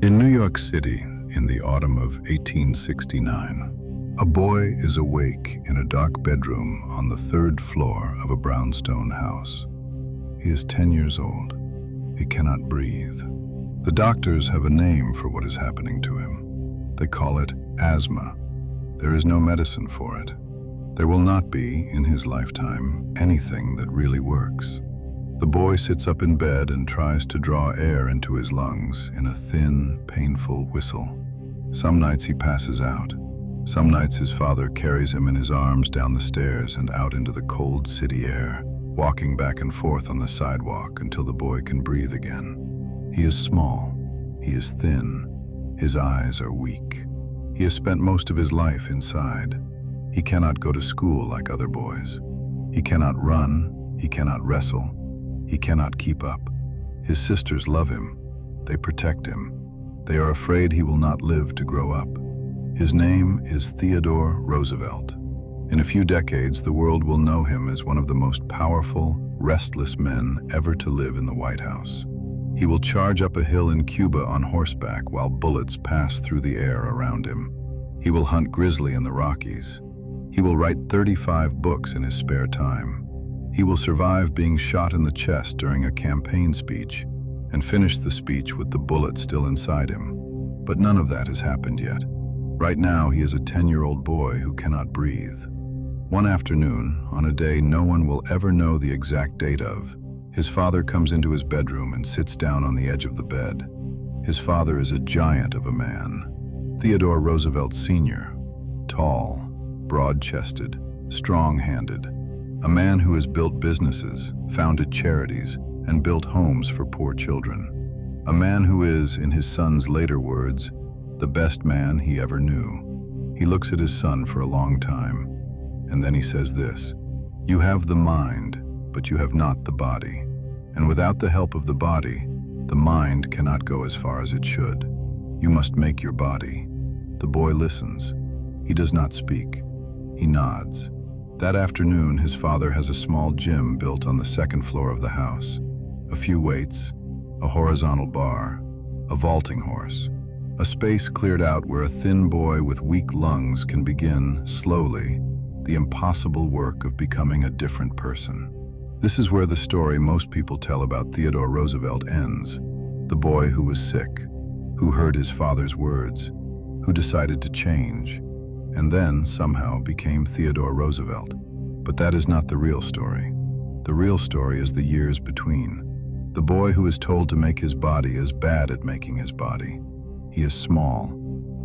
In New York City, in the autumn of 1869, a boy is awake in a dark bedroom on the third floor of a brownstone house. He is 10 years old. He cannot breathe. The doctors have a name for what is happening to him. They call it asthma. There is no medicine for it. There will not be, in his lifetime, anything that really works. The boy sits up in bed and tries to draw air into his lungs in a thin, painful whistle. Some nights he passes out. Some nights his father carries him in his arms down the stairs and out into the cold city air, walking back and forth on the sidewalk until the boy can breathe again. He is small. He is thin. His eyes are weak. He has spent most of his life inside. He cannot go to school like other boys. He cannot run. He cannot wrestle. He cannot keep up. His sisters love him. They protect him. They are afraid he will not live to grow up. His name is Theodore Roosevelt. In a few decades, the world will know him as one of the most powerful, restless men ever to live in the White House. He will charge up a hill in Cuba on horseback while bullets pass through the air around him. He will hunt grizzly in the Rockies. He will write 35 books in his spare time. He will survive being shot in the chest during a campaign speech and finish the speech with the bullet still inside him. But none of that has happened yet. Right now, he is a 10-year-old boy who cannot breathe. One afternoon, on a day no one will ever know the exact date of, his father comes into his bedroom and sits down on the edge of the bed. His father is a giant of a man, Theodore Roosevelt Sr., tall, broad-chested, strong-handed, a man who has built businesses, founded charities, and built homes for poor children. A man who is, in his son's later words, the best man he ever knew. He looks at his son for a long time, and then he says this: "You have the mind, but you have not the body. And without the help of the body, the mind cannot go as far as it should. You must make your body." The boy listens. He does not speak. He nods. That afternoon, his father has a small gym built on the second floor of the house. A few weights, a horizontal bar, a vaulting horse, a space cleared out where a thin boy with weak lungs can begin, slowly, the impossible work of becoming a different person. This is where the story most people tell about Theodore Roosevelt ends. The boy who was sick, who heard his father's words, who decided to change, and then somehow became Theodore Roosevelt. But that is not the real story. The real story is the years between. The boy who is told to make his body is bad at making his body. He is small.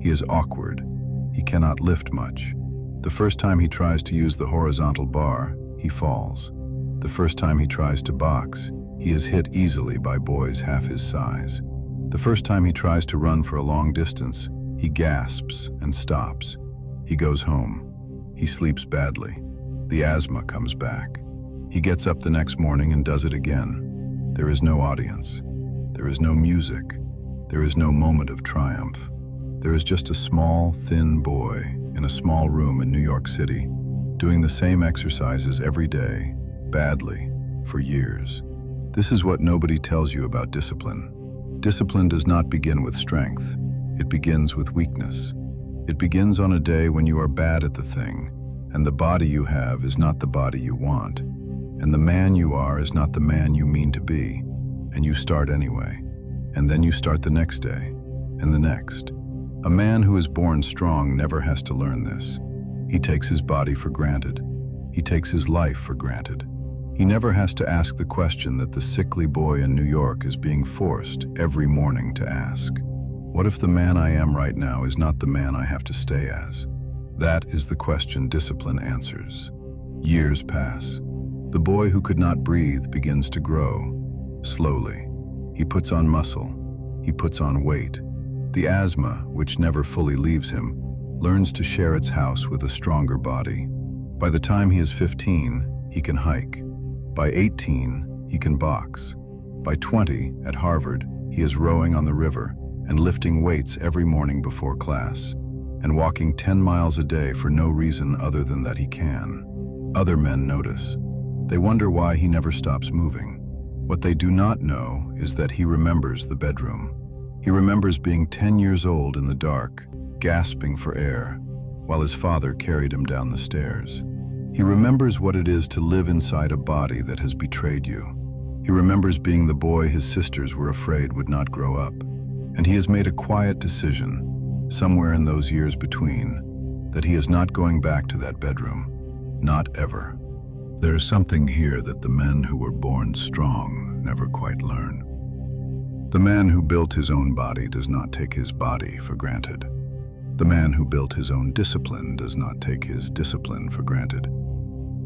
He is awkward. He cannot lift much. The first time he tries to use the horizontal bar, he falls. The first time he tries to box, he is hit easily by boys half his size. The first time he tries to run for a long distance, he gasps and stops. He goes home. He sleeps badly. The asthma comes back. He gets up the next morning and does it again. There is no audience. There is no music. There is no moment of triumph. There is just a small, thin boy in a small room in New York City, doing the same exercises every day, badly, for years. This is what nobody tells you about discipline. Discipline does not begin with strength. It begins with weakness. It begins on a day when you are bad at the thing, and the body you have is not the body you want, and the man you are is not the man you mean to be, and you start anyway. And then you start the next day, and the next. A man who is born strong never has to learn this. He takes his body for granted. He takes his life for granted. He never has to ask the question that the sickly boy in New York is being forced every morning to ask. What if the man I am right now is not the man I have to stay as? That is the question discipline answers. Years pass. The boy who could not breathe begins to grow. Slowly. He puts on muscle. He puts on weight. The asthma, which never fully leaves him, learns to share its house with a stronger body. By the time he is 15, he can hike. By 18, he can box. By 20, at Harvard, he is rowing on the river and lifting weights every morning before class, and walking 10 miles a day for no reason other than that he can. Other men notice. They wonder why he never stops moving. What they do not know is that he remembers the bedroom. He remembers being 10 years old in the dark, gasping for air, while his father carried him down the stairs. He remembers what it is to live inside a body that has betrayed you. He remembers being the boy his sisters were afraid would not grow up. And he has made a quiet decision, somewhere in those years between, that he is not going back to that bedroom. Not ever. There is something here that the men who were born strong never quite learn. The man who built his own body does not take his body for granted. The man who built his own discipline does not take his discipline for granted.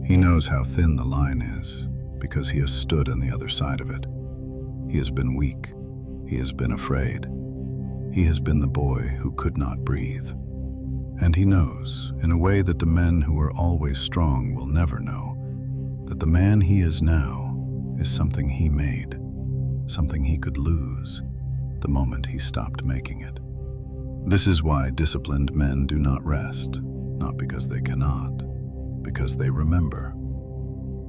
He knows how thin the line is, because he has stood on the other side of it. He has been weak. He has been afraid. He has been the boy who could not breathe. And he knows, in a way that the men who are always strong will never know, that the man he is now is something he made, something he could lose the moment he stopped making it. This is why disciplined men do not rest, not because they cannot, because they remember.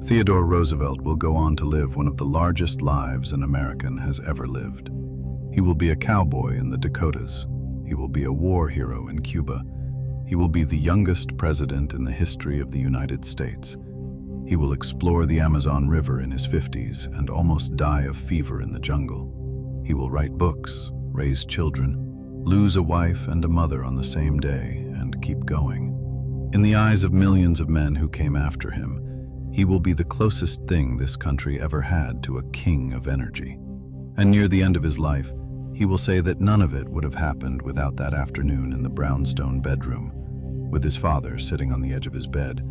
Theodore Roosevelt will go on to live one of the largest lives an American has ever lived. He will be a cowboy in the Dakotas. He will be a war hero in Cuba. He will be the youngest president in the history of the United States. He will explore the Amazon River in his 50s and almost die of fever in the jungle. He will write books, raise children, lose a wife and a mother on the same day, and keep going. In the eyes of millions of men who came after him, he will be the closest thing this country ever had to a king of energy. And near the end of his life, he will say that none of it would have happened without that afternoon in the brownstone bedroom, with his father sitting on the edge of his bed,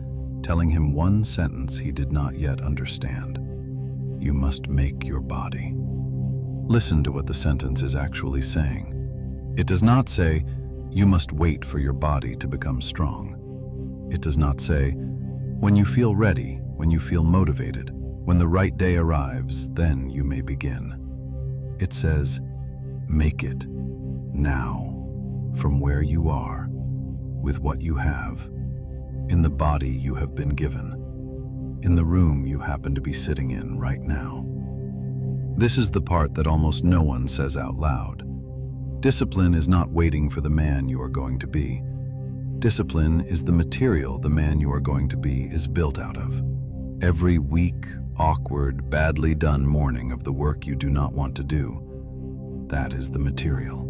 telling him one sentence he did not yet understand. You must make your body. Listen to what the sentence is actually saying. It does not say, you must wait for your body to become strong. It does not say, when you feel ready, when you feel motivated, when the right day arrives, then you may begin. It says, make it now, from where you are, with what you have, in the body you have been given, in the room you happen to be sitting in right now. This is the part that almost no one says out loud. Discipline is not waiting for the man you are going to be. Discipline is the material the man you are going to be is built out of. Every weak, awkward, badly done morning of the work you do not want to do, that is the material.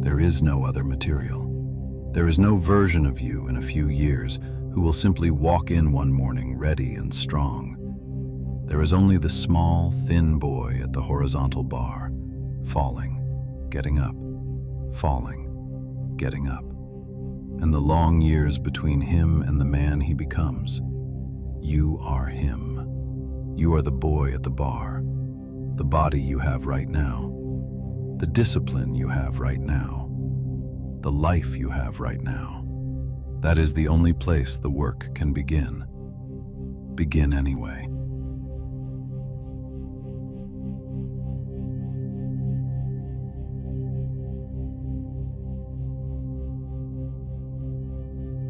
There is no other material. There is no version of you in a few years who will simply walk in one morning ready and strong. There is only the small, thin boy at the horizontal bar, falling, getting up, falling, getting up, and the long years between him and the man he becomes. You are him. You are the boy at the bar, the body you have right now, the discipline you have right now, the life you have right now. That is the only place the work can begin. Begin anyway.